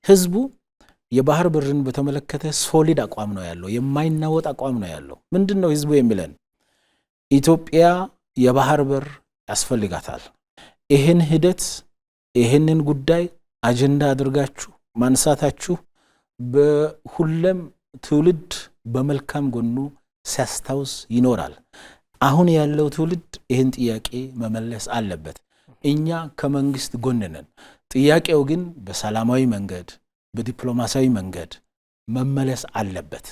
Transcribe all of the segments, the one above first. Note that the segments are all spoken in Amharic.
ህዝቡ የባህር በርን በተመለከተ ሶሊድ አቋም ነው ያለው የማይናወጥ አቋም ነው ያለው ምንድነው ህዝቡ የሚለን ኢትዮጵያ የባህር በር ያስፈልጋታል ይሄን ሂደት ይሄንን ጉዳይ አጀንዳ አድርጋችሁ ማንሳታችሁ በሁሉም ትውልድ በመልካም ጎኑ ሲያስታውስ ይኖራል አሁን ያለው ትውልድ ይሄን ጥያቄ መመለስ አለበት እኛ ከመንግስት ጎን ነን ጥያቄው ግን በሰላማዊ መንገድ በዲፕሎማሲያዊ መንገድ መመለስ አለበት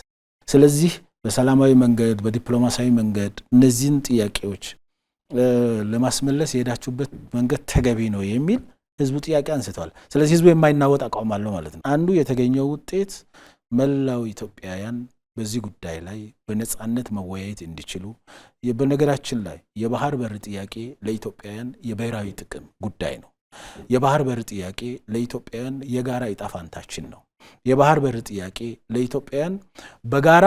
ስለዚህ በሰላማዊ መንገድ በዲፕሎማሲያዊ መንገድ እነዚህን ጥያቄዎች ለማስመለስ የሄዳችሁበት መንገድ ተገቢ ነው የሚል ህዝቡ ጥያቄ አንስቷል ስለዚህ ህዝቡ የማይናወጥ አቋም አለው ማለት ነው አንዱ የተገኘው ውጤት መላው ኢትዮጵያውያን በዚህ ጉዳይ ላይ በነጻነት መወያየት እንዲችሉ በነገራችን ላይ የባህር በር ጥያቄ ለኢትዮጵያውያን የብሔራዊ ጥቅም ጉዳይ ነው የባህር በር ጥያቄ ለኢትዮጵያውያን የጋራ ኢጣፋንታችን ነው የባህር በር ጥያቄ ለኢትዮጵያውያን በጋራ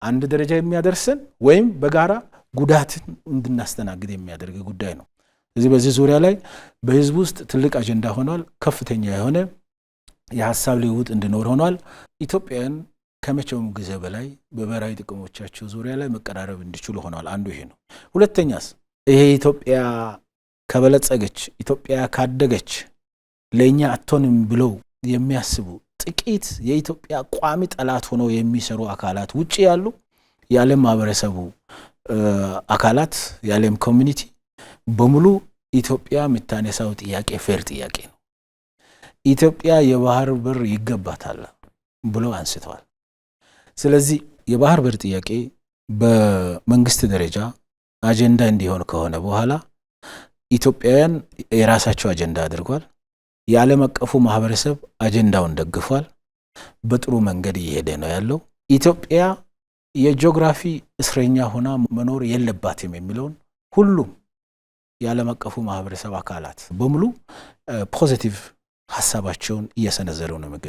አንድ ደረጃ የሚያደርሰን ወይም በጋራ ጉዳትን እንድናስተናግድ የሚያደርግ ጉዳይ ነው ስለዚህ በዚህ ዙሪያ ላይ በህዝብ ውስጥ ትልቅ አጀንዳ ሆኗል ከፍተኛ የሆነ የሐሳብ ልውውጥ እንዲኖር ሆኗል ኢትዮጵያውያን ከመቼውም ጊዜ በላይ በብሔራዊ ጥቅሞቻቸው ዙሪያ ላይ መቀራረብ እንዲችሉ ሆኗል አንዱ ይሄ ነው ሁለተኛስ ይሄ ኢትዮጵያ ከበለጸገች ኢትዮጵያ ካደገች ለኛ አቶንም ብለው የሚያስቡ ጥቂት የኢትዮጵያ ቋሚ ጠላት ሆነው የሚሰሩ አካላት ውጪ ያሉ የዓለም ማህበረሰቡ አካላት የዓለም ኮሚኒቲ በሙሉ ኢትዮጵያ ምታነሳው ጥያቄ ፌር ጥያቄ ነው ኢትዮጵያ የባህር በር ይገባታል ብለው አንስተዋል ስለዚህ የባህር በር ጥያቄ በመንግስት ደረጃ አጀንዳ እንዲሆን ከሆነ በኋላ ኢትዮጵያውያን የራሳቸው አጀንዳ አድርጓል የዓለም አቀፉ ማህበረሰብ አጀንዳውን ደግፏል በጥሩ መንገድ እየሄደ ነው ያለው ኢትዮጵያ የጂኦግራፊ እስረኛ ሆና መኖር የለባትም የሚለውን ሁሉም የዓለም አቀፉ ማህበረሰብ አካላት በሙሉ ፖዚቲቭ ሐሳባቸውን እየሰነዘሩ ነው የሚገኙት